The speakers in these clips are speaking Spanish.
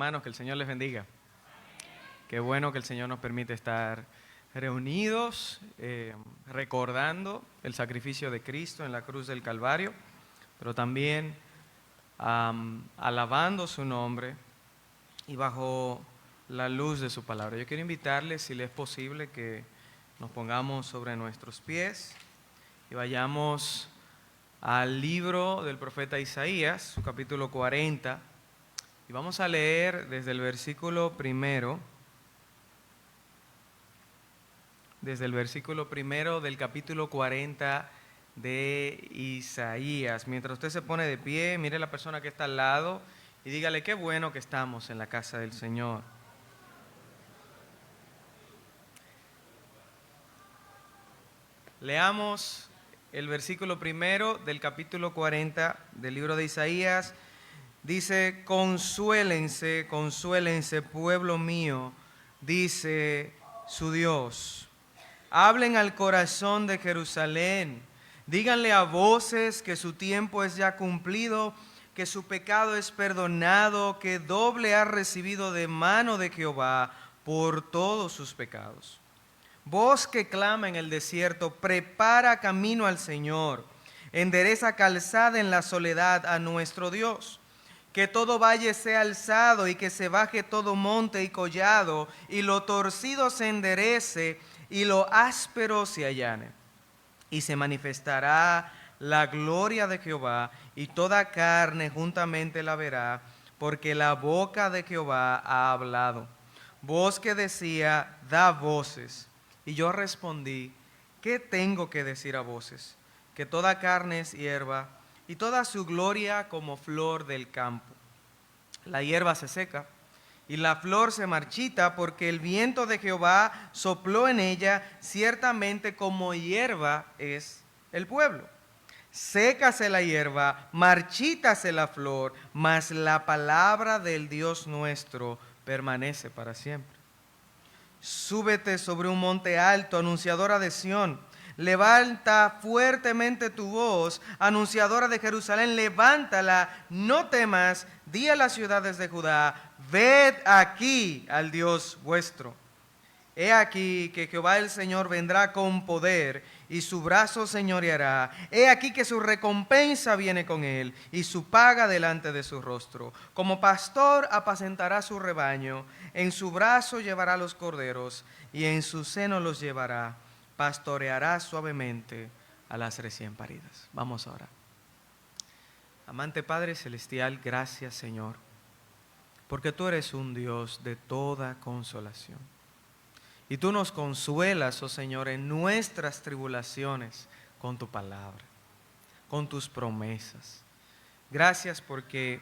Hermanos, que el Señor les bendiga. Qué bueno que el Señor nos permite estar reunidos, recordando el sacrificio de Cristo en la cruz del Calvario, pero también alabando su nombre y bajo la luz de su palabra. Yo quiero invitarles, si les es posible, que nos pongamos sobre nuestros pies y vayamos al libro del profeta Isaías, su capítulo 40, y vamos a leer desde el versículo primero del capítulo 40 de Isaías. Mientras usted se pone de pie, mire a la persona que está al lado y dígale qué bueno que estamos en la casa del Señor. Leamos el versículo primero del capítulo 40 del libro de Isaías. Dice: consuélense, consuélense, pueblo mío, dice su Dios. Hablen al corazón de Jerusalén, díganle a voces que su tiempo es ya cumplido, que su pecado es perdonado, que doble ha recibido de mano de Jehová por todos sus pecados. Voz que clama en el desierto, prepara camino al Señor, endereza calzada en la soledad a nuestro Dios. Que todo valle sea alzado y que se baje todo monte y collado, y lo torcido se enderece y lo áspero se allane. Y se manifestará la gloria de Jehová, y toda carne juntamente la verá, porque la boca de Jehová ha hablado. Voz que decía: da voces. Y yo respondí: ¿qué tengo que decir a voces? Que toda carne es hierba, y toda su gloria como flor del campo. La hierba se seca y la flor se marchita, porque el viento de Jehová sopló en ella. Ciertamente como hierba es el pueblo. Sécase la hierba, marchítase la flor, mas la palabra del Dios nuestro permanece para siempre. Súbete sobre un monte alto, anunciadora de Sión. Levanta fuertemente tu voz, anunciadora de Jerusalén, levántala, no temas, di a las ciudades de Judá: ved aquí al Dios vuestro. He aquí que Jehová el Señor vendrá con poder, y su brazo señoreará. He aquí que su recompensa viene con él, y su paga delante de su rostro. Como pastor apacentará su rebaño, en su brazo llevará los corderos, y en su seno los llevará. Pastoreará suavemente a las recién paridas. Vamos ahora. Amante Padre Celestial, gracias, Señor, porque tú eres un Dios de toda consolación. Y tú nos consuelas, oh Señor, en nuestras tribulaciones con tu palabra, con tus promesas. Gracias porque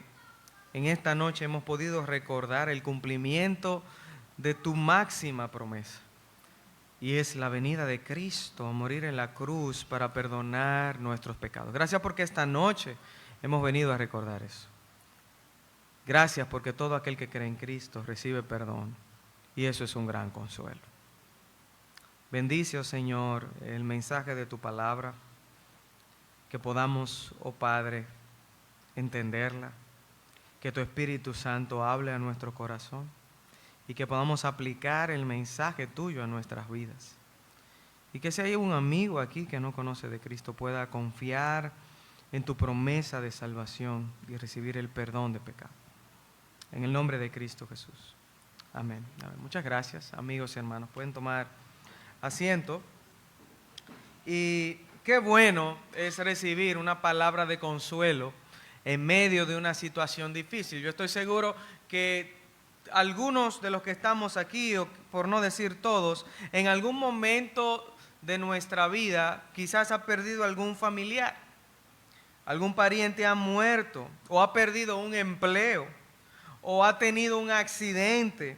en esta noche hemos podido recordar el cumplimiento de tu máxima promesa. Y es la venida de Cristo a morir en la cruz para perdonar nuestros pecados. Gracias porque esta noche hemos venido a recordar eso. Gracias porque todo aquel que cree en Cristo recibe perdón. Y eso es un gran consuelo. Bendice, oh Señor, el mensaje de tu palabra, que podamos, oh Padre, entenderla, que tu Espíritu Santo hable a nuestro corazón y que podamos aplicar el mensaje tuyo a nuestras vidas. Y que si hay un amigo aquí que no conoce de Cristo, pueda confiar en tu promesa de salvación y recibir el perdón de pecado. En el nombre de Cristo Jesús. Amén. Muchas gracias, amigos y hermanos. Pueden tomar asiento. Y qué bueno es recibir una palabra de consuelo en medio de una situación difícil. Yo estoy seguro que algunos de los que estamos aquí, o por no decir todos, en algún momento de nuestra vida quizás ha perdido algún familiar, algún pariente ha muerto, o ha perdido un empleo, o ha tenido un accidente,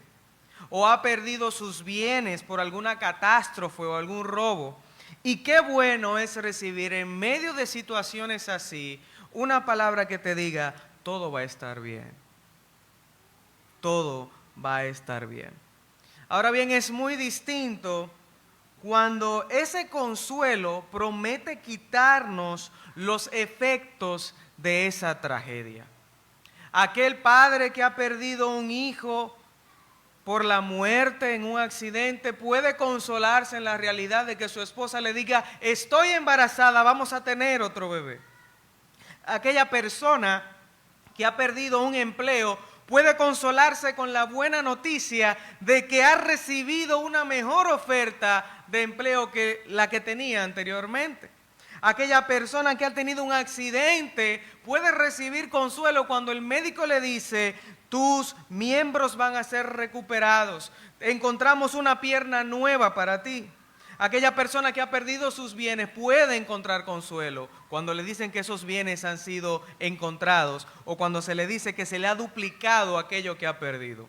o ha perdido sus bienes por alguna catástrofe o algún robo. Y qué bueno es recibir en medio de situaciones así una palabra que te diga: todo va a estar bien. Todo va a estar bien. Ahora bien, es muy distinto cuando ese consuelo promete quitarnos los efectos de esa tragedia. Aquel padre que ha perdido un hijo por la muerte en un accidente puede consolarse en la realidad de que su esposa le diga, estoy embarazada, vamos a tener otro bebé. Aquella persona que ha perdido un empleo puede consolarse con la buena noticia de que ha recibido una mejor oferta de empleo que la que tenía anteriormente. Aquella persona que ha tenido un accidente puede recibir consuelo cuando el médico le dice, tus miembros van a ser recuperados, encontramos una pierna nueva para ti. Aquella persona que ha perdido sus bienes puede encontrar consuelo cuando le dicen que esos bienes han sido encontrados o cuando se le dice que se le ha duplicado aquello que ha perdido.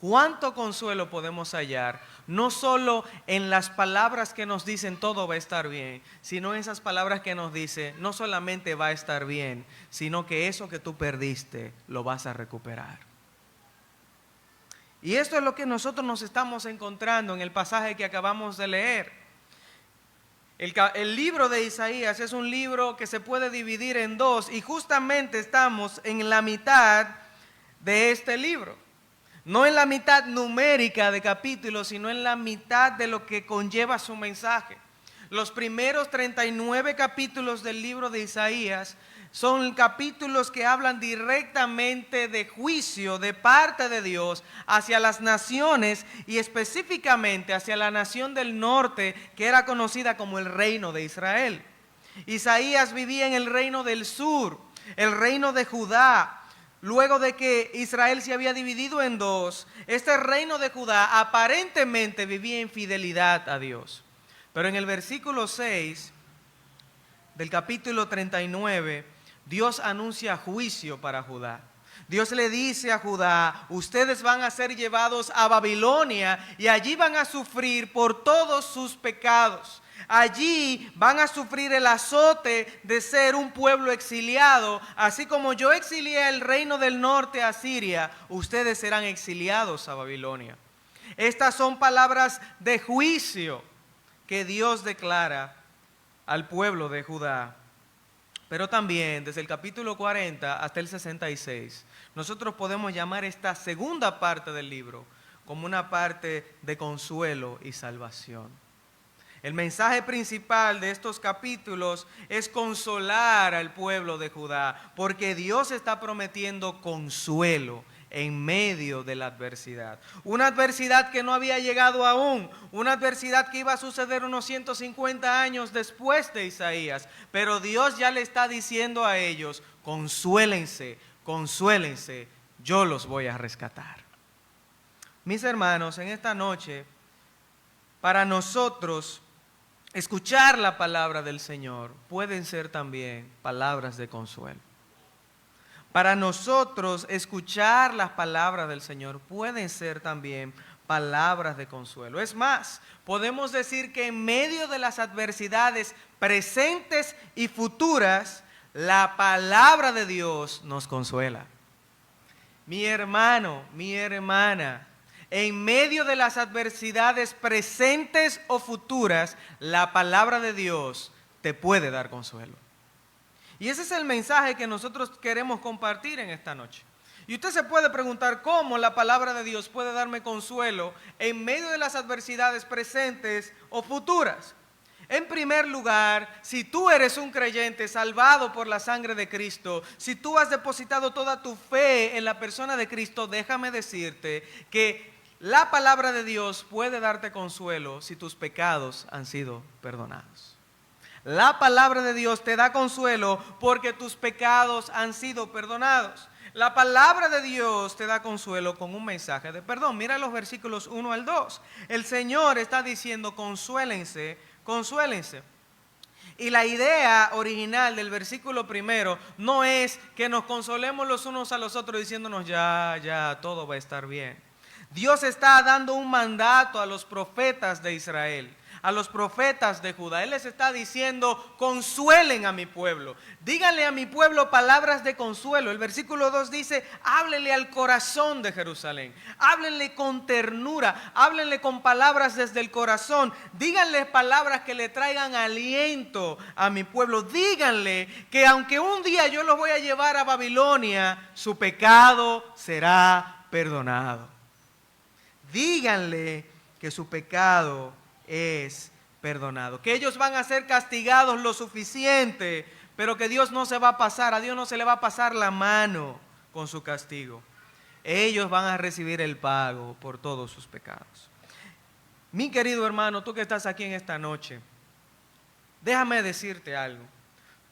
¿Cuánto consuelo podemos hallar? No solo en las palabras que nos dicen todo va a estar bien, sino en esas palabras que nos dicen no solamente va a estar bien, sino que eso que tú perdiste lo vas a recuperar. Y esto es lo que nosotros nos estamos encontrando en el pasaje que acabamos de leer. El libro de Isaías es un libro que se puede dividir en dos y justamente estamos en la mitad de este libro. No en la mitad numérica de capítulos, sino en la mitad de lo que conlleva su mensaje. Los primeros 39 capítulos del libro de Isaías son capítulos que hablan directamente de juicio de parte de Dios hacia las naciones y específicamente hacia la nación del norte que era conocida como el reino de Israel. Isaías vivía en el reino del sur, el reino de Judá. Luego de que Israel se había dividido en dos, este reino de Judá aparentemente vivía en fidelidad a Dios. Pero en el versículo 6 del capítulo 39, Dios anuncia juicio para Judá. Dios le dice a Judá, ustedes van a ser llevados a Babilonia y allí van a sufrir por todos sus pecados. Allí van a sufrir el azote de ser un pueblo exiliado, así como yo exilié el reino del norte a Siria, ustedes serán exiliados a Babilonia. Estas son palabras de juicio que Dios declara al pueblo de Judá. Pero también desde el capítulo 40 hasta el 66, nosotros podemos llamar esta segunda parte del libro como una parte de consuelo y salvación. El mensaje principal de estos capítulos es consolar al pueblo de Judá, porque Dios está prometiendo consuelo en medio de la adversidad. Una adversidad que no había llegado aún, una adversidad que iba a suceder unos 150 años después de Isaías, pero Dios ya le está diciendo a ellos, consuélense, consuélense, yo los voy a rescatar. Mis hermanos, en esta noche, para nosotros, escuchar la palabra del Señor pueden ser también palabras de consuelo. Para nosotros escuchar las palabras del Señor pueden ser también palabras de consuelo. Es más, podemos decir que en medio de las adversidades presentes y futuras, la palabra de Dios nos consuela. Mi hermano, mi hermana, en medio de las adversidades presentes o futuras, la palabra de Dios te puede dar consuelo. Y ese es el mensaje que nosotros queremos compartir en esta noche. Y usted se puede preguntar cómo la palabra de Dios puede darme consuelo en medio de las adversidades presentes o futuras. En primer lugar, si tú eres un creyente salvado por la sangre de Cristo, si tú has depositado toda tu fe en la persona de Cristo, déjame decirte que la palabra de Dios puede darte consuelo si tus pecados han sido perdonados. La palabra de Dios te da consuelo porque tus pecados han sido perdonados. La palabra de Dios te da consuelo con un mensaje de perdón. Mira los versículos 1 al 2. El Señor está diciendo consuélense, consuélense. Y la idea original del versículo primero no es que nos consolemos los unos a los otros diciéndonos ya, todo va a estar bien. Dios está dando un mandato a los profetas de Israel, a los profetas de Judá. Él les está diciendo, consuelen a mi pueblo. Díganle a mi pueblo palabras de consuelo. El versículo 2 dice, háblenle al corazón de Jerusalén. Háblenle con ternura, háblenle con palabras desde el corazón. Díganle palabras que le traigan aliento a mi pueblo. Díganle que aunque un día yo los voy a llevar a Babilonia, su pecado será perdonado. Díganle que su pecado es perdonado, que ellos van a ser castigados lo suficiente, pero que Dios no se va a pasar, a Dios no se le va a pasar la mano con su castigo. Ellos van a recibir el pago por todos sus pecados. Mi querido hermano, tú que estás aquí en esta noche, déjame decirte algo.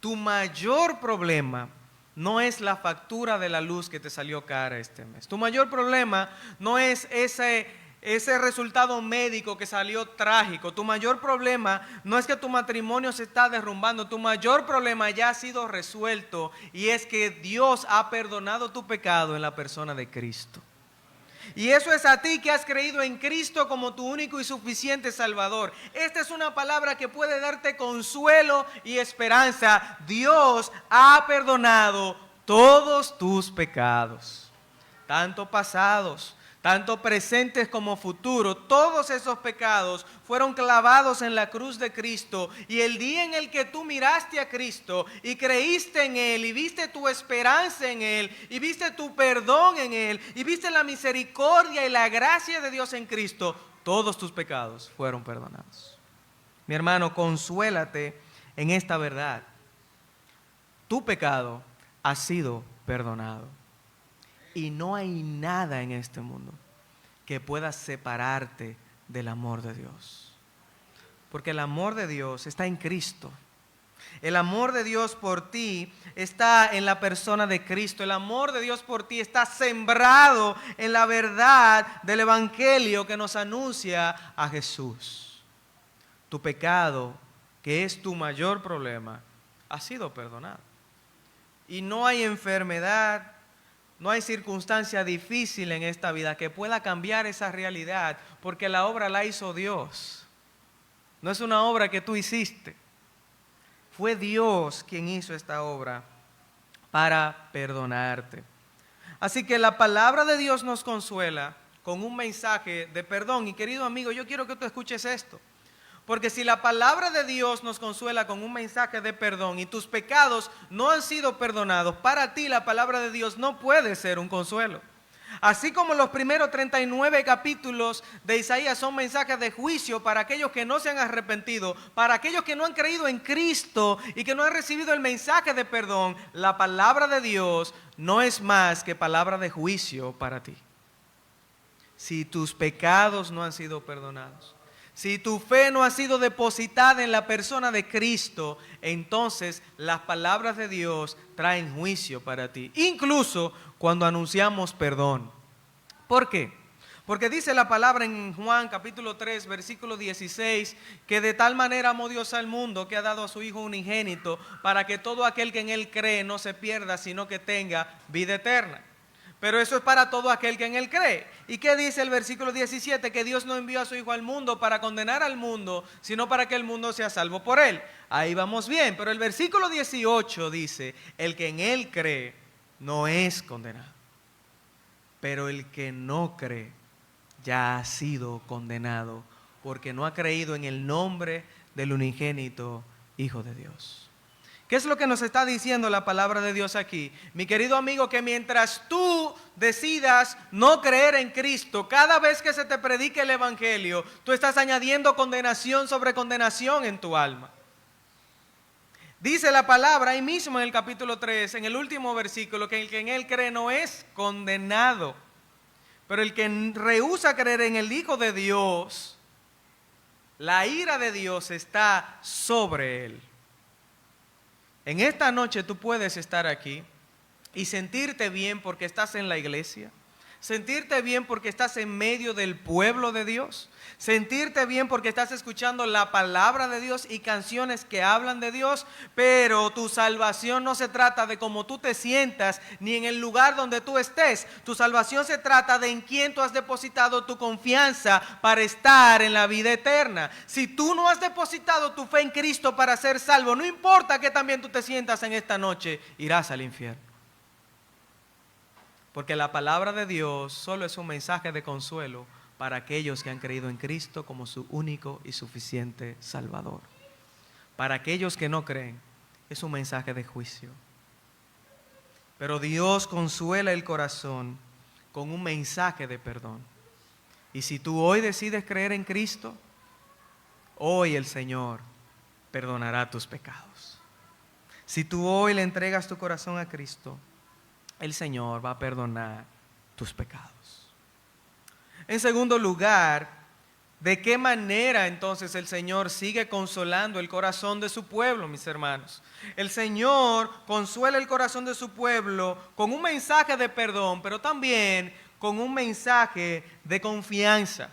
Tu mayor problema no es la factura de la luz que te salió cara este mes. Tu mayor problema no es ese resultado médico que salió trágico. Tu mayor problema no es que tu matrimonio se está derrumbando. Tu mayor problema ya ha sido resuelto y es que Dios ha perdonado tu pecado en la persona de Cristo. Y eso es a ti que has creído en Cristo como tu único y suficiente Salvador. Esta es una palabra que puede darte consuelo y esperanza. Dios ha perdonado todos tus pecados, tanto pasados, tanto presentes como futuros. Todos esos pecados fueron clavados en la cruz de Cristo, y el día en el que tú miraste a Cristo y creíste en Él y viste tu esperanza en Él y viste tu perdón en Él y viste la misericordia y la gracia de Dios en Cristo, todos tus pecados fueron perdonados. Mi hermano, consuélate en esta verdad. Tu pecado ha sido perdonado. Y no hay nada en este mundo que pueda separarte del amor de Dios. Porque el amor de Dios está en Cristo. El amor de Dios por ti está en la persona de Cristo. El amor de Dios por ti está sembrado en la verdad del Evangelio que nos anuncia a Jesús. Tu pecado, que es tu mayor problema, ha sido perdonado. Y no hay enfermedad, no hay circunstancia difícil en esta vida que pueda cambiar esa realidad, porque la obra la hizo Dios. No es una obra que tú hiciste. Fue Dios quien hizo esta obra para perdonarte. Así que la palabra de Dios nos consuela con un mensaje de perdón. Y querido amigo, yo quiero que tú escuches esto. Porque si la palabra de Dios nos consuela con un mensaje de perdón y tus pecados no han sido perdonados, para ti la palabra de Dios no puede ser un consuelo. Así como los primeros 39 capítulos de Isaías son mensajes de juicio para aquellos que no se han arrepentido, para aquellos que no han creído en Cristo y que no han recibido el mensaje de perdón, la palabra de Dios no es más que palabra de juicio para ti. Si tus pecados no han sido perdonados, si tu fe no ha sido depositada en la persona de Cristo, entonces las palabras de Dios traen juicio para ti, incluso cuando anunciamos perdón. ¿Por qué? Porque dice la palabra en Juan capítulo 3, versículo 16, que de tal manera amó Dios al mundo que ha dado a su Hijo unigénito para que todo aquel que en Él cree no se pierda, sino que tenga vida eterna. Pero eso es para todo aquel que en Él cree. ¿Y qué dice el versículo 17? Que Dios no envió a su Hijo al mundo para condenar al mundo, sino para que el mundo sea salvo por Él. Ahí vamos bien. Pero el versículo 18 dice, el que en Él cree no es condenado. Pero el que no cree ya ha sido condenado, porque no ha creído en el nombre del unigénito Hijo de Dios. ¿Qué es lo que nos está diciendo la palabra de Dios aquí? Mi querido amigo, que mientras tú decidas no creer en Cristo, cada vez que se te predique el Evangelio, tú estás añadiendo condenación sobre condenación en tu alma. Dice la palabra ahí mismo en el capítulo 3, en el último versículo, que el que en Él cree no es condenado. Pero el que rehúsa creer en el Hijo de Dios, la ira de Dios está sobre él. En esta noche tú puedes estar aquí y sentirte bien porque estás en la iglesia, sentirte bien porque estás en medio del pueblo de Dios, sentirte bien porque estás escuchando la palabra de Dios y canciones que hablan de Dios, pero tu salvación no se trata de cómo tú te sientas ni en el lugar donde tú estés. Tu salvación se trata de en quién tú has depositado tu confianza para estar en la vida eterna. Si tú no has depositado tu fe en Cristo para ser salvo, no importa que también tú te sientas en esta noche, irás al infierno. Porque la palabra de Dios solo es un mensaje de consuelo para aquellos que han creído en Cristo como su único y suficiente Salvador. Para aquellos que no creen, es un mensaje de juicio. Pero Dios consuela el corazón con un mensaje de perdón. Y si tú hoy decides creer en Cristo, hoy el Señor perdonará tus pecados. Si tú hoy le entregas tu corazón a Cristo, el Señor va a perdonar tus pecados. En segundo lugar, ¿de qué manera entonces el Señor sigue consolando el corazón de su pueblo, mis hermanos? El Señor consuela el corazón de su pueblo con un mensaje de perdón, pero también con un mensaje de confianza.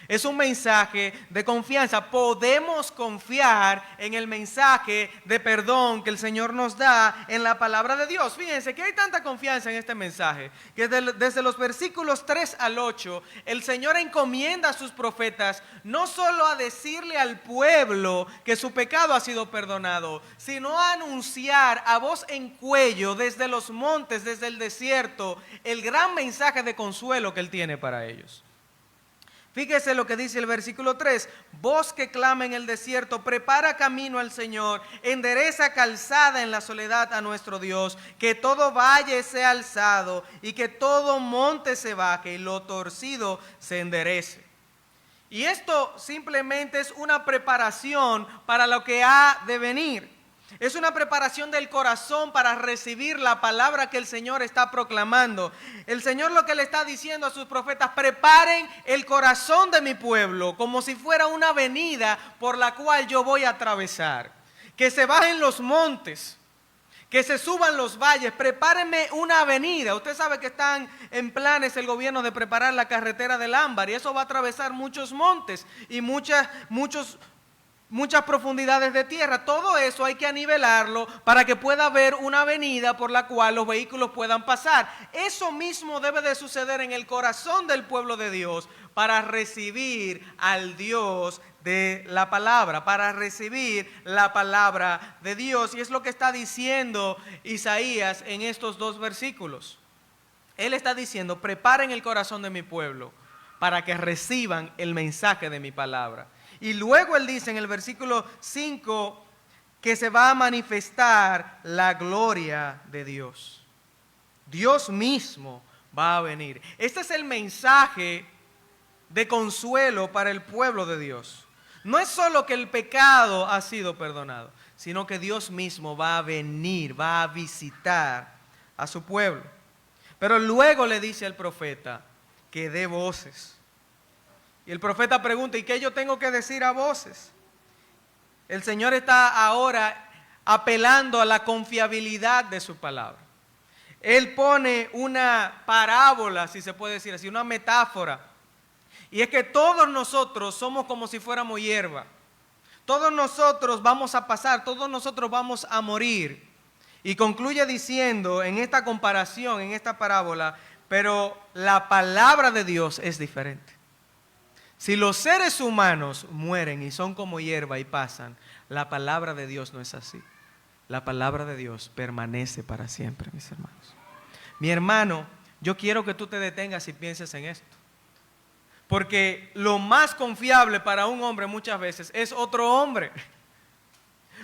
Es un mensaje de confianza. Podemos confiar en el mensaje de perdón que el Señor nos da en la palabra de Dios. Fíjense que hay tanta confianza en este mensaje que desde los versículos 3 al 8 el Señor encomienda a sus profetas no solo a decirle al pueblo que su pecado ha sido perdonado, sino a anunciar a voz en cuello desde los montes, desde el desierto, el gran mensaje de consuelo que Él tiene para ellos. Fíjese lo que dice el versículo 3, voz que clama en el desierto, prepara camino al Señor, endereza calzada en la soledad a nuestro Dios, que todo valle sea alzado y que todo monte se baje y lo torcido se enderece. Y esto simplemente es una preparación para lo que ha de venir. Es una preparación del corazón para recibir la palabra que el Señor está proclamando. El Señor lo que le está diciendo a sus profetas, preparen el corazón de mi pueblo como si fuera una avenida por la cual yo voy a atravesar. Que se bajen los montes, que se suban los valles, prepárenme una avenida. Usted sabe que están en planes el gobierno de preparar la carretera del Ámbar y eso va a atravesar muchos montes y muchas profundidades de tierra. Todo eso hay que anivelarlo para que pueda haber una avenida por la cual los vehículos puedan pasar. Eso mismo debe de suceder en el corazón del pueblo de Dios para recibir al Dios de la palabra, para recibir la palabra de Dios. Y es lo que está diciendo Isaías en estos dos versículos. Él está diciendo, preparen el corazón de mi pueblo para que reciban el mensaje de mi palabra. Y luego él dice en el versículo 5 que se va a manifestar la gloria de Dios. Dios mismo va a venir. Este es el mensaje de consuelo para el pueblo de Dios. No es solo que el pecado ha sido perdonado, sino que Dios mismo va a venir, va a visitar a su pueblo. Pero luego le dice al profeta que dé voces. Y el profeta pregunta, ¿y qué yo tengo que decir a voces? El Señor está ahora apelando a la confiabilidad de su palabra. Él pone una parábola, si se puede decir así, una metáfora. Y es que todos nosotros somos como si fuéramos hierba. Todos nosotros vamos a pasar, todos nosotros vamos a morir. Y concluye diciendo en esta comparación, en esta parábola, pero la palabra de Dios es diferente. Si los seres humanos mueren y son como hierba y pasan, la palabra de Dios no es así. La palabra de Dios permanece para siempre, mis hermanos. Mi hermano, yo quiero que tú te detengas y pienses en esto. Porque lo más confiable para un hombre muchas veces es otro hombre.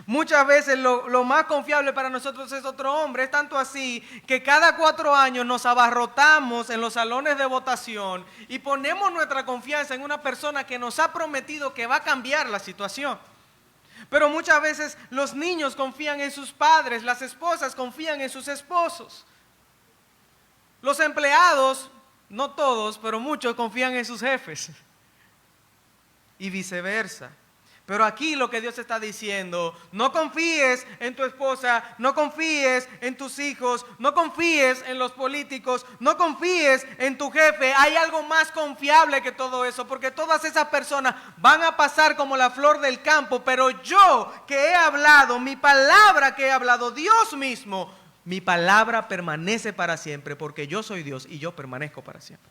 Muchas veces lo más confiable para nosotros es otro hombre. Es tanto así que cada 4 años nos abarrotamos en los salones de votación y ponemos nuestra confianza en una persona que nos ha prometido que va a cambiar la situación. Pero muchas veces los niños confían en sus padres, las esposas confían en sus esposos. Los empleados, no todos, pero muchos confían en sus jefes. Y viceversa. Pero aquí lo que Dios está diciendo, no confíes en tu esposa, no confíes en tus hijos, no confíes en los políticos, no confíes en tu jefe. Hay algo más confiable que todo eso, porque todas esas personas van a pasar como la flor del campo, pero yo que he hablado, mi palabra que he hablado, Dios mismo, mi palabra permanece para siempre, porque yo soy Dios y yo permanezco para siempre.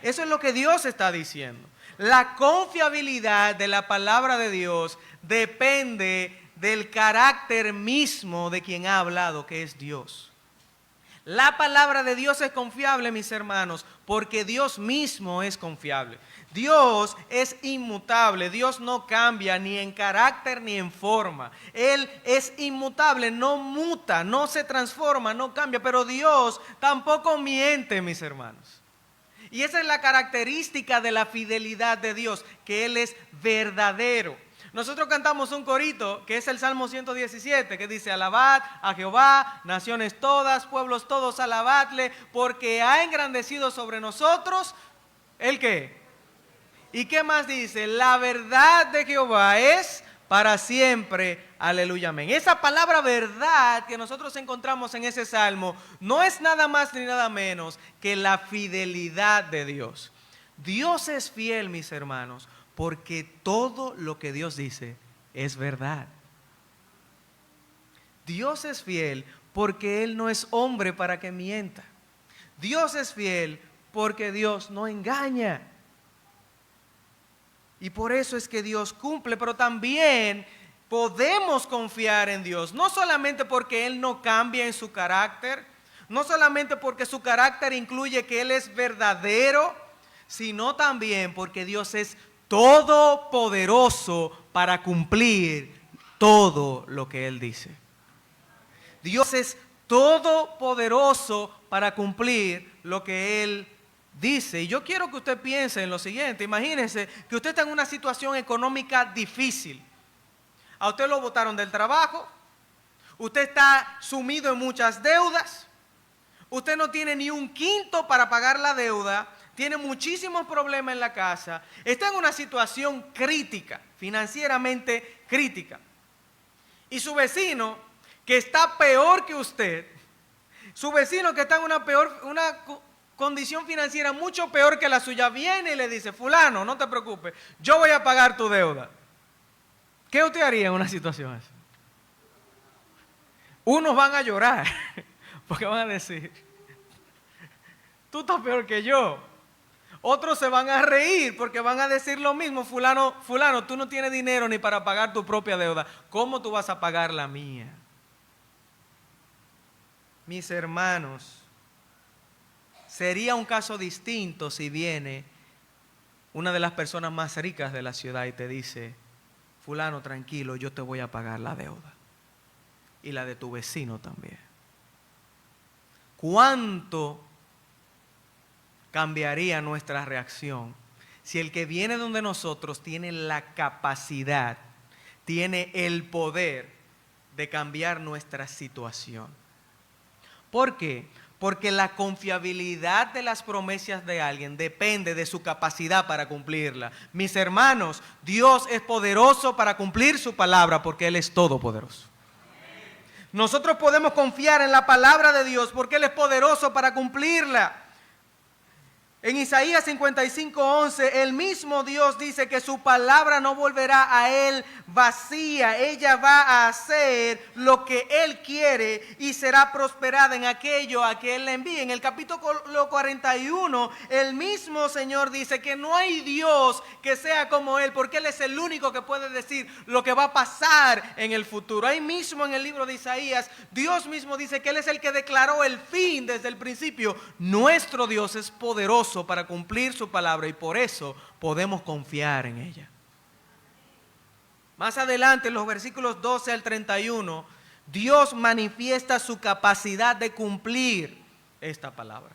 Eso es lo que Dios está diciendo. La confiabilidad de la palabra de Dios depende del carácter mismo de quien ha hablado, que es Dios. La palabra de Dios es confiable, mis hermanos, porque Dios mismo es confiable. Dios es inmutable, Dios no cambia ni en carácter ni en forma. Él es inmutable, no muta, no se transforma, no cambia, pero Dios tampoco miente, mis hermanos. Y esa es la característica de la fidelidad de Dios, que Él es verdadero. Nosotros cantamos un corito que es el Salmo 117, que dice: alabad a Jehová, naciones todas, pueblos todos, alabadle, porque ha engrandecido sobre nosotros, ¿el qué? ¿Y qué más dice? La verdad de Jehová es para siempre, aleluya, amén. Esa palabra verdad que nosotros encontramos en ese salmo no es nada más ni nada menos que la fidelidad de Dios. Dios es fiel, mis hermanos, porque todo lo que Dios dice es verdad. Dios es fiel porque Él no es hombre para que mienta. Dios es fiel porque Dios no engaña. Y por eso es que Dios cumple, pero también podemos confiar en Dios, no solamente porque Él no cambia en su carácter, no solamente porque su carácter incluye que Él es verdadero, sino también porque Dios es todopoderoso para cumplir todo lo que Él dice. Dios es todopoderoso para cumplir lo que Él dice. Y yo quiero que usted piense en lo siguiente. Imagínense que usted está en una situación económica difícil. A usted lo botaron del trabajo. Usted está sumido en muchas deudas. Usted no tiene ni un quinto para pagar la deuda. Tiene muchísimos problemas en la casa. Está en una situación crítica, financieramente crítica. Y su vecino, que está peor que usted, su vecino que está en una condición financiera mucho peor que la suya, viene y le dice: fulano, no te preocupes, yo voy a pagar tu deuda. ¿Qué usted haría en una situación así? Unos van a llorar porque van a decir: tú estás peor que yo. Otros se van a reír porque van a decir lo mismo: fulano, tú no tienes dinero ni para pagar tu propia deuda, ¿cómo tú vas a pagar la mía? Mis hermanos, sería un caso distinto si viene una de las personas más ricas de la ciudad y te dice: fulano, tranquilo, yo te voy a pagar la deuda. Y la de tu vecino también. ¿Cuánto cambiaría nuestra reacción si el que viene donde nosotros tiene la capacidad, tiene el poder de cambiar nuestra situación? ¿Por qué? Porque la confiabilidad de las promesas de alguien depende de su capacidad para cumplirla. Mis hermanos, Dios es poderoso para cumplir su palabra porque Él es todopoderoso. Nosotros podemos confiar en la palabra de Dios porque Él es poderoso para cumplirla. En Isaías 55:11, el mismo Dios dice que su palabra no volverá a Él vacía. Ella va a hacer lo que Él quiere y será prosperada en aquello a que Él le envíe. En el capítulo 41, el mismo Señor dice que no hay Dios que sea como Él, porque Él es el único que puede decir lo que va a pasar en el futuro. Ahí mismo en el libro de Isaías, Dios mismo dice que Él es el que declaró el fin desde el principio. Nuestro Dios es poderoso para cumplir su palabra y por eso podemos confiar en ella. Más adelante, en los versículos 12 al 31, Dios manifiesta su capacidad de cumplir esta palabra.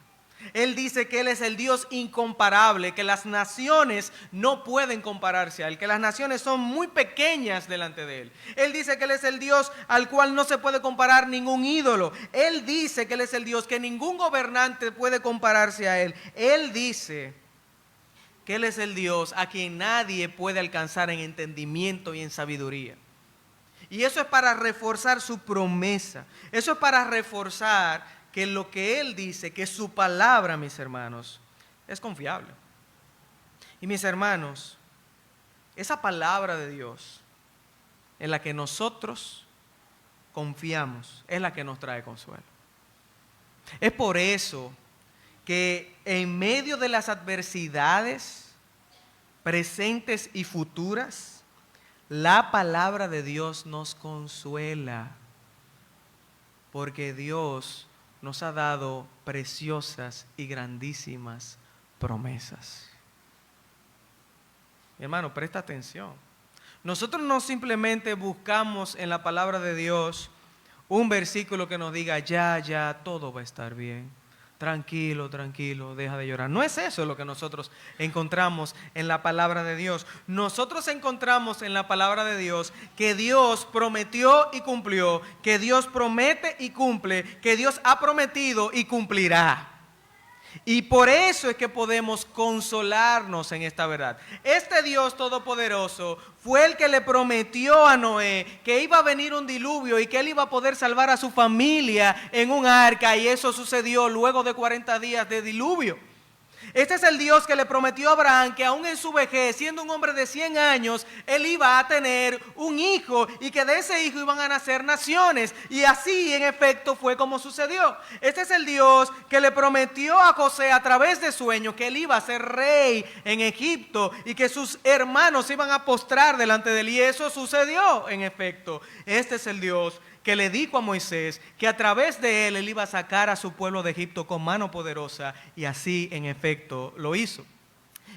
Él dice que Él es el Dios incomparable, que las naciones no pueden compararse a Él, que las naciones son muy pequeñas delante de Él. Él dice que Él es el Dios al cual no se puede comparar ningún ídolo. Él dice que Él es el Dios que ningún gobernante puede compararse a Él. Él dice que Él es el Dios a quien nadie puede alcanzar en entendimiento y en sabiduría. Y eso es para reforzar su promesa. Eso es para reforzar que lo que Él dice, que su palabra, mis hermanos, es confiable. Y mis hermanos, esa palabra de Dios en la que nosotros confiamos es la que nos trae consuelo. Es por eso que en medio de las adversidades presentes y futuras, la palabra de Dios nos consuela, porque Dios nos ha dado preciosas y grandísimas promesas. Mi hermano, presta atención. Nosotros no simplemente buscamos en la palabra de Dios un versículo que nos diga, ya, todo va a estar bien. Tranquilo, deja de llorar. No es eso lo que nosotros encontramos en la palabra de Dios. Nosotros encontramos en la palabra de Dios que Dios prometió y cumplió, que Dios promete y cumple, que Dios ha prometido y cumplirá. Y por eso es que podemos consolarnos en esta verdad. Este Dios todopoderoso fue el que le prometió a Noé que iba a venir un diluvio y que él iba a poder salvar a su familia en un arca, y eso sucedió luego de 40 días de diluvio. Este es el Dios que le prometió a Abraham que aún en su vejez, siendo un hombre de 100 años, él iba a tener un hijo y que de ese hijo iban a nacer naciones. Y así en efecto fue como sucedió. Este es el Dios que le prometió a José a través de sueños que él iba a ser rey en Egipto y que sus hermanos iban a postrar delante de él, y eso sucedió en efecto. Este es el Dios que le dijo a Moisés que a través de él iba a sacar a su pueblo de Egipto con mano poderosa, y así en efecto lo hizo.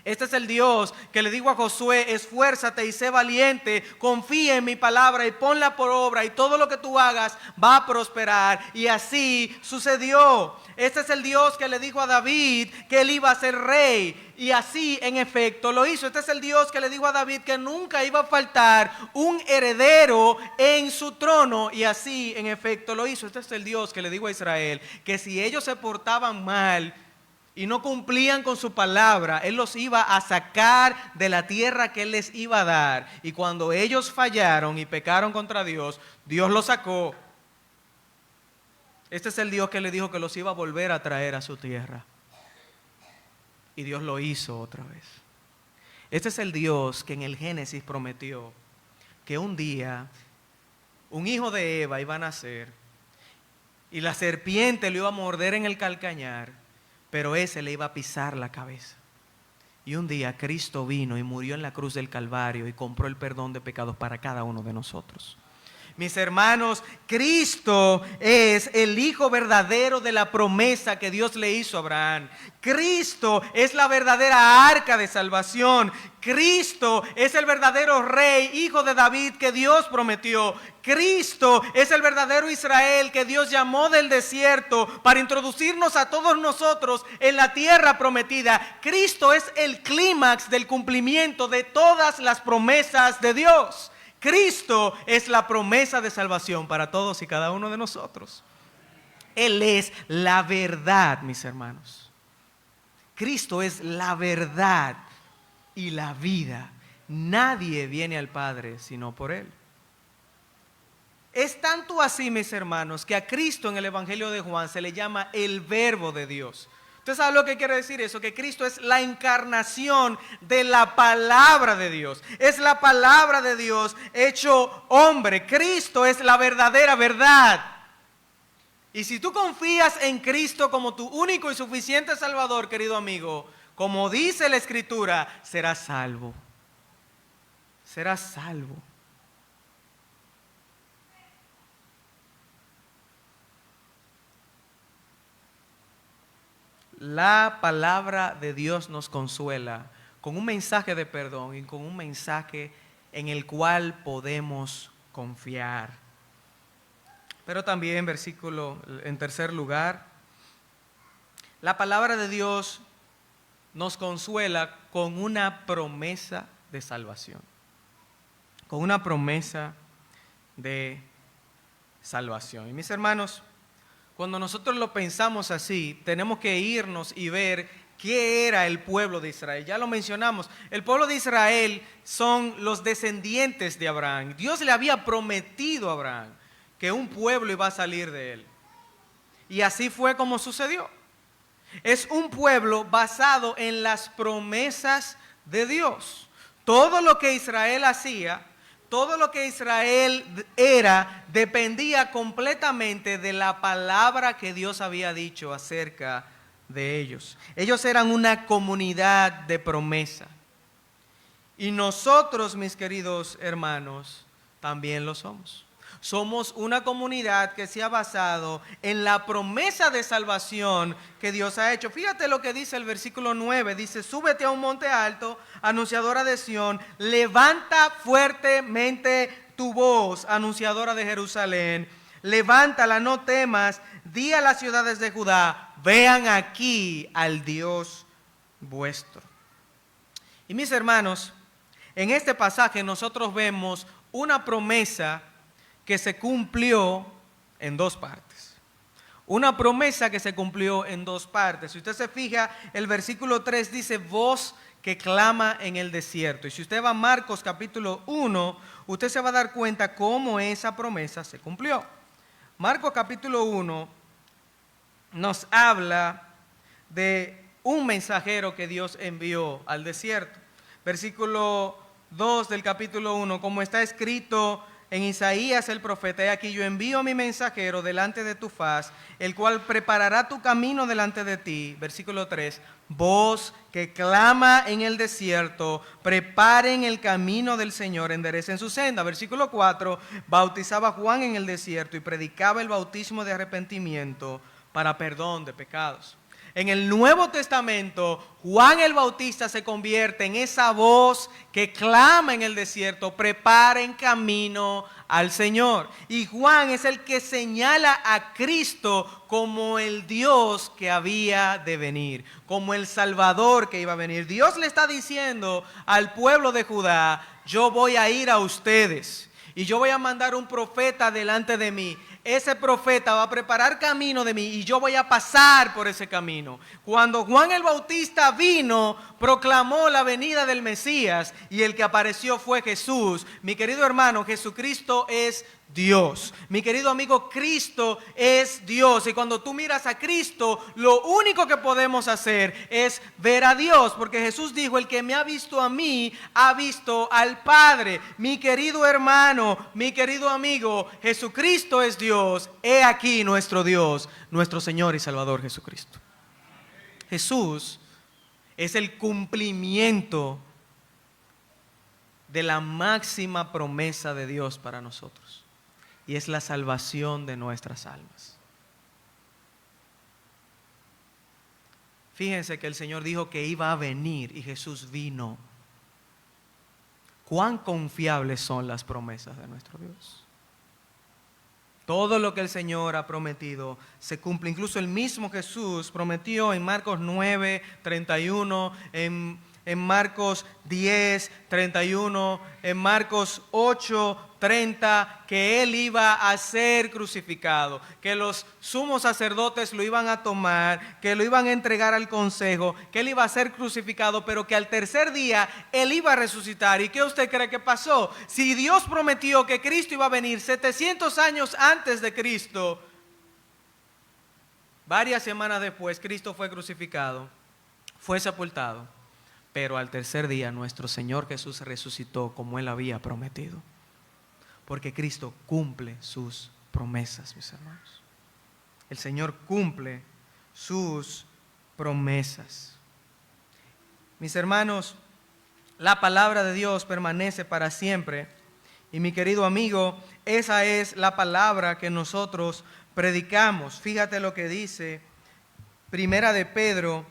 Este es el Dios que le dijo a Josué, esfuérzate y sé valiente, confía en mi palabra y ponla por obra, y todo lo que tú hagas va a prosperar, y así sucedió. Este es el Dios que le dijo a David que él iba a ser rey, y así en efecto lo hizo. Este es el Dios que le dijo a David que nunca iba a faltar un heredero en su trono, y así en efecto lo hizo. Este es el Dios que le dijo a Israel que si ellos se portaban mal y no cumplían con su palabra, Él los iba a sacar de la tierra que Él les iba a dar. Y cuando ellos fallaron y pecaron contra Dios, Dios los sacó. Este es el Dios que le dijo que los iba a volver a traer a su tierra. Y Dios lo hizo otra vez. Este es el Dios que en el Génesis prometió que un día un hijo de Eva iba a nacer y la serpiente lo iba a morder en el calcañar, pero ese le iba a pisar la cabeza. Y un día Cristo vino y murió en la cruz del Calvario y compró el perdón de pecados para cada uno de nosotros. Mis hermanos, Cristo es el Hijo verdadero de la promesa que Dios le hizo a Abraham. Cristo es la verdadera arca de salvación. Cristo es el verdadero Rey, Hijo de David, que Dios prometió. Cristo es el verdadero Israel que Dios llamó del desierto para introducirnos a todos nosotros en la tierra prometida. Cristo es el clímax del cumplimiento de todas las promesas de Dios. Cristo es la promesa de salvación para todos y cada uno de nosotros. Él es la verdad, mis hermanos. Cristo es la verdad y la vida. Nadie viene al Padre sino por Él. Es tanto así, mis hermanos, que a Cristo en el Evangelio de Juan se le llama el Verbo de Dios. ¿Usted sabe lo que quiere decir eso? Que Cristo es la encarnación de la palabra de Dios. Es la palabra de Dios hecho hombre. Cristo es la verdadera verdad. Y si tú confías en Cristo como tu único y suficiente Salvador, querido amigo, como dice la Escritura, serás salvo. Serás salvo. La palabra de Dios nos consuela con un mensaje de perdón y con un mensaje en el cual podemos confiar. Pero también, en tercer lugar, la palabra de Dios nos consuela con una promesa de salvación. Con una promesa de salvación. Y mis hermanos, cuando nosotros lo pensamos así, tenemos que irnos y ver ¿Qué era el pueblo de Israel? Ya lo mencionamos. El pueblo de Israel son los descendientes de Abraham. Dios le había prometido a Abraham que un pueblo iba a salir de él. Y así fue como sucedió. Es un pueblo basado en las promesas de Dios. Todo lo que Israel hacía, todo lo que Israel era, dependía completamente de la palabra que Dios había dicho acerca de ellos. Ellos eran una comunidad de promesa. Y nosotros, mis queridos hermanos, también lo somos. Somos una comunidad que se ha basado en la promesa de salvación que Dios ha hecho. Fíjate lo que dice el versículo 9. Dice, súbete a un monte alto, anunciadora de Sión, levanta fuertemente tu voz, anunciadora de Jerusalén. Levántala, no temas, di a las ciudades de Judá, vean aquí al Dios vuestro. Y mis hermanos, en este pasaje nosotros vemos una promesa que se cumplió en dos partes. Una promesa que se cumplió en dos partes. Si usted se fija, el versículo 3 dice, voz que clama en el desierto. Y si usted va a Marcos capítulo 1, usted se va a dar cuenta cómo esa promesa se cumplió. Marcos capítulo 1 nos habla de un mensajero que Dios envió al desierto. Versículo 2 del capítulo 1, como está escrito en Isaías el profeta, he aquí yo envío a mi mensajero delante de tu faz, el cual preparará tu camino delante de ti. Versículo 3, voz que clama en el desierto, preparen el camino del Señor, enderecen su senda. Versículo 4, bautizaba Juan en el desierto y predicaba el bautismo de arrepentimiento para perdón de pecados. En el Nuevo Testamento, Juan el Bautista se convierte en esa voz que clama en el desierto, preparen camino al Señor. Y Juan es el que señala a Cristo como el Dios que había de venir, como el Salvador que iba a venir. Dios le está diciendo al pueblo de Judá, yo voy a ir a ustedes y yo voy a mandar un profeta delante de mí. Ese profeta va a preparar camino de mí y yo voy a pasar por ese camino. Cuando Juan el Bautista vino, proclamó la venida del Mesías y el que apareció fue Jesús. Mi querido hermano, Jesucristo es Dios. Mi querido amigo, Cristo es Dios. Y cuando tú miras a Cristo, lo único que podemos hacer es ver a Dios. Porque Jesús dijo, el que me ha visto a mí, ha visto al Padre. Mi querido hermano, mi querido amigo, Jesucristo es Dios. He aquí nuestro Dios, nuestro Señor y Salvador Jesucristo. Jesús es el cumplimiento de la máxima promesa de Dios para nosotros. Y es la salvación de nuestras almas. Fíjense que el Señor dijo que iba a venir y Jesús vino. ¿Cuán confiables son las promesas de nuestro Dios? Todo lo que el Señor ha prometido se cumple. Incluso el mismo Jesús prometió en Marcos 9, 31, en Marcos 10, 31, en Marcos 8, 30, que Él iba a ser crucificado, que los sumos sacerdotes lo iban a tomar, que lo iban a entregar al consejo, que Él iba a ser crucificado, pero que al tercer día Él iba a resucitar. ¿Y qué usted cree que pasó? Si Dios prometió que Cristo iba a venir 700 años antes de Cristo, varias semanas después Cristo fue crucificado, fue sepultado. Pero al tercer día nuestro Señor Jesús resucitó como Él había prometido. Porque Cristo cumple sus promesas, mis hermanos. El Señor cumple sus promesas. Mis hermanos, la palabra de Dios permanece para siempre. Y mi querido amigo, esa es la palabra que nosotros predicamos. Fíjate lo que dice Primera de Pedro,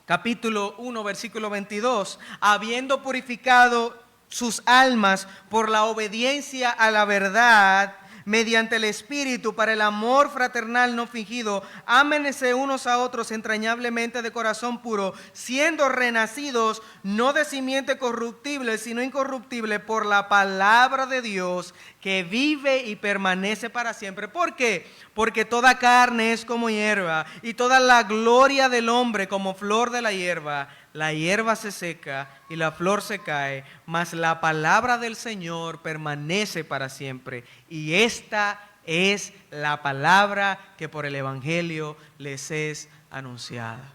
capítulo 1, versículo 22, habiendo purificado sus almas por la obediencia a la verdad mediante el Espíritu, para el amor fraternal no fingido. Ámense unos a otros entrañablemente de corazón puro, siendo renacidos no de simiente corruptible, sino incorruptible, por la palabra de Dios, que vive y permanece para siempre. ¿Por qué? Porque toda carne es como hierba, y toda la gloria del hombre como flor de la hierba. La hierba se seca y la flor se cae, mas la palabra del Señor permanece para siempre. Y esta es la palabra que por el Evangelio les es anunciada.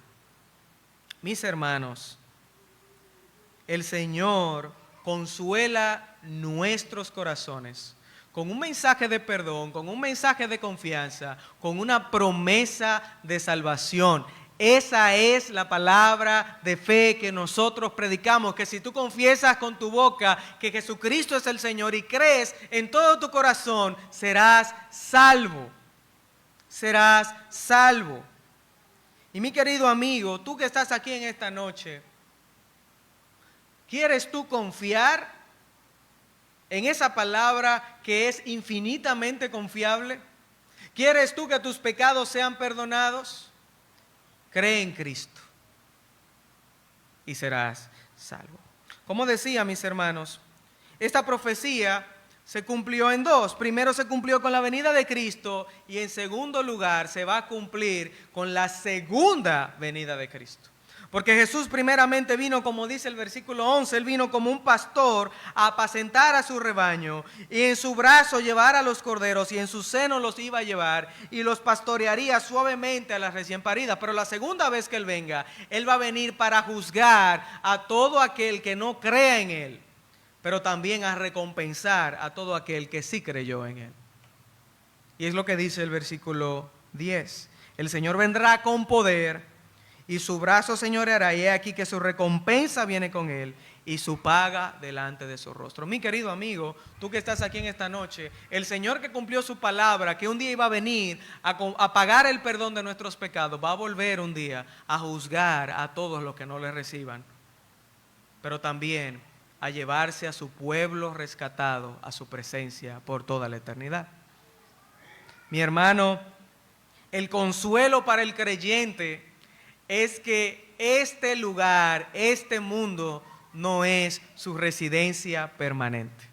Mis hermanos, el Señor consuela nuestros corazones con un mensaje de perdón, con un mensaje de confianza, con una promesa de salvación. Esa es la palabra de fe que nosotros predicamos, que si tú confiesas con tu boca que Jesucristo es el Señor y crees en todo tu corazón, serás salvo. Serás salvo. Y mi querido amigo, tú que estás aquí en esta noche, ¿quieres tú confiar en esa palabra que es infinitamente confiable? ¿Quieres tú que tus pecados sean perdonados? Cree en Cristo y serás salvo. Como decía, mis hermanos, esta profecía se cumplió en dos. Primero se cumplió con la venida de Cristo y en segundo lugar se va a cumplir con la segunda venida de Cristo. Porque Jesús primeramente vino, como dice el versículo 11, Él vino como un pastor a apacentar a su rebaño y en su brazo llevar a los corderos y en su seno los iba a llevar y los pastorearía suavemente a las recién paridas. Pero la segunda vez que Él venga, Él va a venir para juzgar a todo aquel que no crea en Él, pero también a recompensar a todo aquel que sí creyó en Él. Y es lo que dice el versículo 10. El Señor vendrá con poder y su brazo señoreará, y he aquí que su recompensa viene con él y su paga delante de su rostro. Mi querido amigo, tú que estás aquí en esta noche, el Señor que cumplió su palabra, que un día iba a venir a pagar el perdón de nuestros pecados, va a volver un día a juzgar a todos los que no le reciban, pero también a llevarse a su pueblo rescatado a su presencia por toda la eternidad. Mi hermano, el consuelo para el creyente es que este lugar, este mundo, no es su residencia permanente.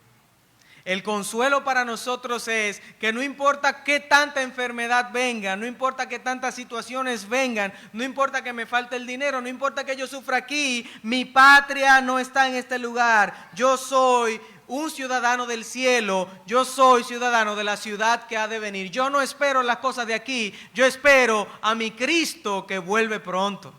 El consuelo para nosotros es que no importa qué tanta enfermedad venga, no importa qué tantas situaciones vengan, no importa que me falte el dinero, no importa que yo sufra aquí, mi patria no está en este lugar. Yo soy un ciudadano del cielo, yo soy ciudadano de la ciudad que ha de venir. Yo no espero las cosas de aquí, yo espero a mi Cristo que vuelve pronto.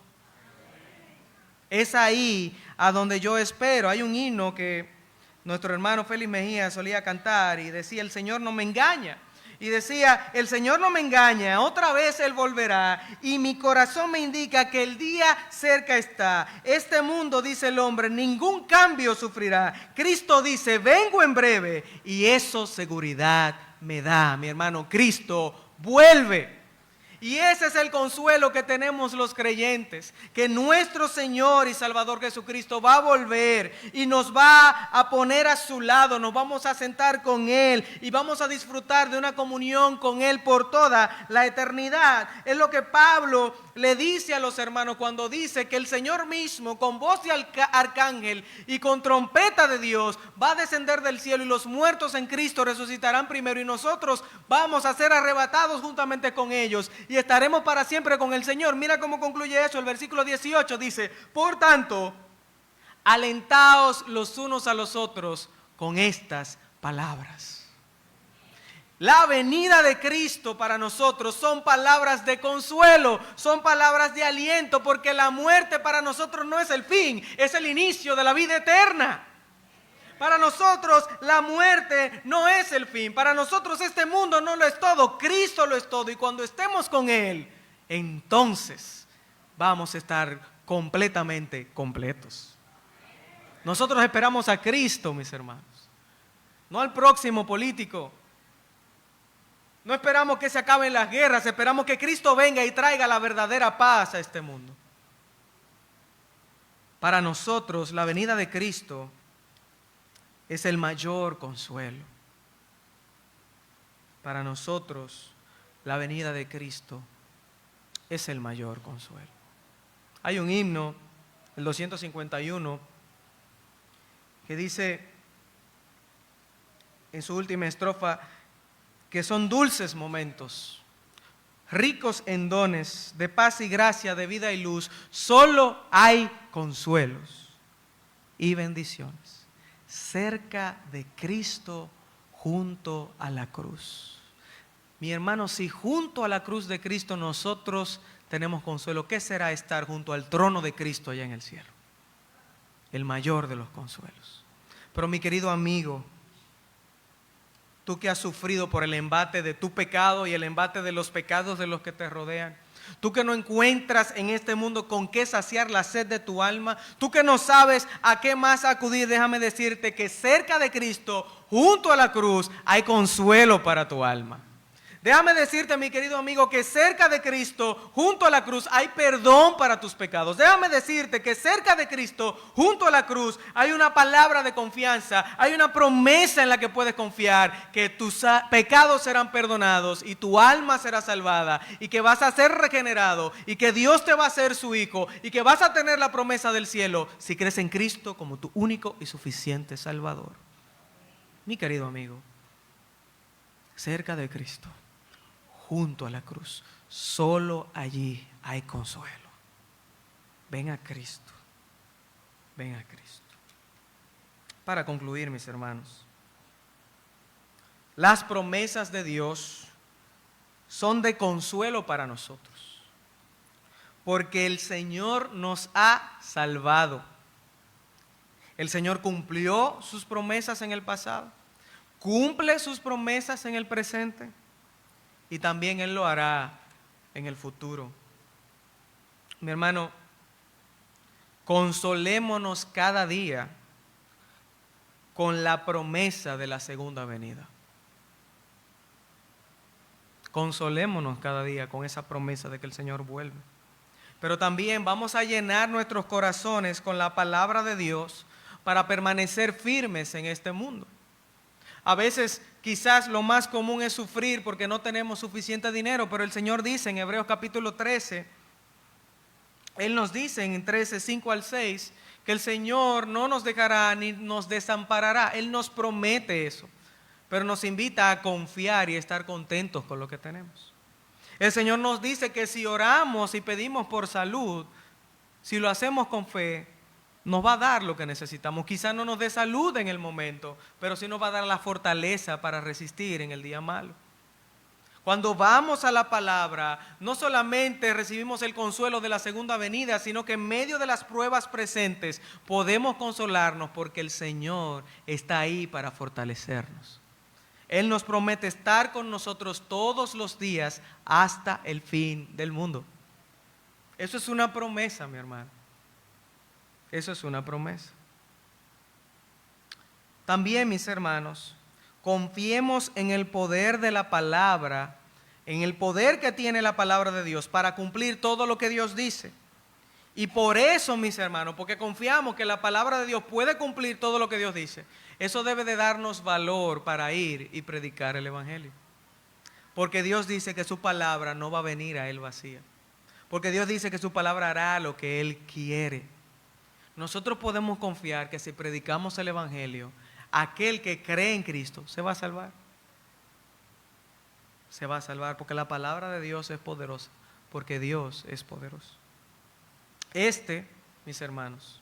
Es ahí a donde yo espero. Hay un himno que nuestro hermano Félix Mejía solía cantar y decía: el Señor no me engaña. Y decía: el Señor no me engaña, otra vez Él volverá. Y mi corazón me indica que el día cerca está. Este mundo, dice el hombre, ningún cambio sufrirá. Cristo dice: vengo en breve. Y eso seguridad me da, mi hermano. Cristo vuelve. Y ese es el consuelo que tenemos los creyentes, que nuestro Señor y Salvador Jesucristo va a volver y nos va a poner a su lado, nos vamos a sentar con Él y vamos a disfrutar de una comunión con Él por toda la eternidad. Es lo que Pablo le dice a los hermanos cuando dice que el Señor mismo, con voz de arcángel y con trompeta de Dios, va a descender del cielo y los muertos en Cristo resucitarán primero y nosotros vamos a ser arrebatados juntamente con ellos y estaremos para siempre con el Señor. Mira cómo concluye eso, el versículo 18 dice: por tanto, alentaos los unos a los otros con estas palabras. La venida de Cristo para nosotros son palabras de consuelo, son palabras de aliento, porque la muerte para nosotros no es el fin, es el inicio de la vida eterna. Para nosotros la muerte no es el fin, para nosotros este mundo no lo es todo, Cristo lo es todo. Y cuando estemos con Él, entonces vamos a estar completamente completos. Nosotros esperamos a Cristo, mis hermanos, no al próximo político. No esperamos que se acaben las guerras, esperamos que Cristo venga y traiga la verdadera paz a este mundo. Para nosotros la venida de Cristo es el mayor consuelo. para nosotros la venida de Cristo es el mayor consuelo. Hay un himno, el 251, que dice en su última estrofa que son dulces momentos, ricos en dones de paz y gracia, de vida y luz. Solo hay consuelos y bendiciones cerca de Cristo, junto a la cruz. Mi hermano, si junto a la cruz de Cristo nosotros tenemos consuelo, ¿qué será estar junto al trono de Cristo allá en el cielo? El mayor de los consuelos. Pero mi querido amigo, tú que has sufrido por el embate de tu pecado y el embate de los pecados de los que te rodean, tú que no encuentras en este mundo con qué saciar la sed de tu alma, tú que no sabes a qué más acudir, déjame decirte que cerca de Cristo, junto a la cruz, hay consuelo para tu alma. Déjame decirte, mi querido amigo, que cerca de Cristo, junto a la cruz, hay perdón para tus pecados. Déjame decirte que cerca de Cristo, junto a la cruz, hay una palabra de confianza, hay una promesa en la que puedes confiar, que tus pecados serán perdonados y tu alma será salvada y que vas a ser regenerado y que Dios te va a hacer su hijo y que vas a tener la promesa del cielo si crees en Cristo como tu único y suficiente Salvador. Mi querido amigo, cerca de Cristo, junto a la cruz, solo allí hay consuelo. Ven a Cristo, ven a Cristo. Para concluir, mis hermanos, las promesas de Dios son de consuelo para nosotros, porque el Señor nos ha salvado. El Señor cumplió sus promesas en el pasado, cumple sus promesas en el presente, y también Él lo hará en el futuro. Mi hermano, consolémonos cada día con la promesa de la segunda venida. Consolémonos cada día con esa promesa de que el Señor vuelve. Pero también vamos a llenar nuestros corazones con la palabra de Dios para permanecer firmes en este mundo. A veces quizás lo más común es sufrir porque no tenemos suficiente dinero, pero el Señor dice en Hebreos capítulo 13, Él nos dice en 13, 5 al 6, que el Señor no nos dejará ni nos desamparará. Él nos promete eso, pero nos invita a confiar y estar contentos con lo que tenemos. El Señor nos dice que si oramos y pedimos por salud, si lo hacemos con fe, nos va a dar lo que necesitamos. Quizás no nos dé salud en el momento, pero sí nos va a dar la fortaleza para resistir en el día malo. Cuando vamos a la palabra, no solamente recibimos el consuelo de la segunda venida, sino que en medio de las pruebas presentes podemos consolarnos porque el Señor está ahí para fortalecernos. Él nos promete estar con nosotros todos los días hasta el fin del mundo. Eso es una promesa, mi hermano. Eso es una promesa. También, mis hermanos, confiemos en el poder de la palabra, en el poder que tiene la palabra de Dios para cumplir todo lo que Dios dice. Y por eso, mis hermanos, porque confiamos que la palabra de Dios puede cumplir todo lo que Dios dice, eso debe de darnos valor para ir y predicar el Evangelio. Porque Dios dice que su palabra no va a venir a Él vacía. Porque Dios dice que su palabra hará lo que Él quiere. Nosotros podemos confiar que si predicamos el Evangelio, aquel que cree en Cristo se va a salvar. Se va a salvar porque la palabra de Dios es poderosa, porque Dios es poderoso. Mis hermanos,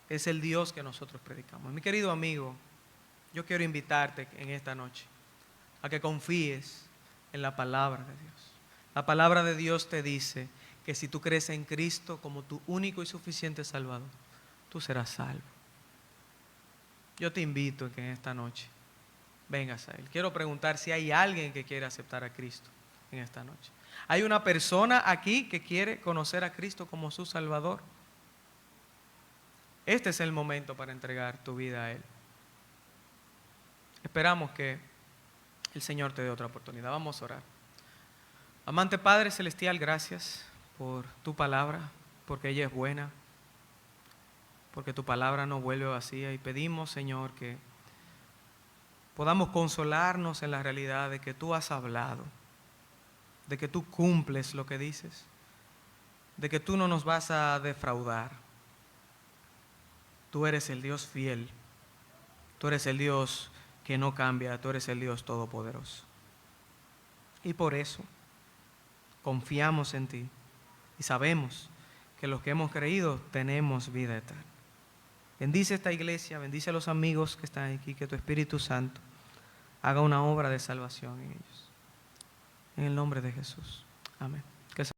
es el Dios que nosotros predicamos. Mi querido amigo, yo quiero invitarte en esta noche a que confíes en la palabra de Dios. La palabra de Dios te dice que si tú crees en Cristo como tu único y suficiente Salvador, tú serás salvo. Yo te invito a que en esta noche vengas a Él. Quiero preguntar si hay alguien que quiere aceptar a Cristo en esta noche. ¿Hay una persona aquí que quiere conocer a Cristo como su Salvador? Este es el momento para entregar tu vida a Él. Esperamos que el Señor te dé otra oportunidad. Vamos a orar. Amante Padre Celestial, gracias por tu palabra, porque ella es buena, porque tu palabra no vuelve vacía, y pedimos, Señor, que podamos consolarnos en la realidad de que tú has hablado, de que tú cumples lo que dices, de que tú no nos vas a defraudar. Tú eres el Dios fiel, tú eres el Dios que no cambia, tú eres el Dios todopoderoso. Y por eso confiamos en ti y sabemos que los que hemos creído tenemos vida eterna. Bendice esta iglesia, bendice a los amigos que están aquí, que tu Espíritu Santo haga una obra de salvación en ellos. En el nombre de Jesús. Amén.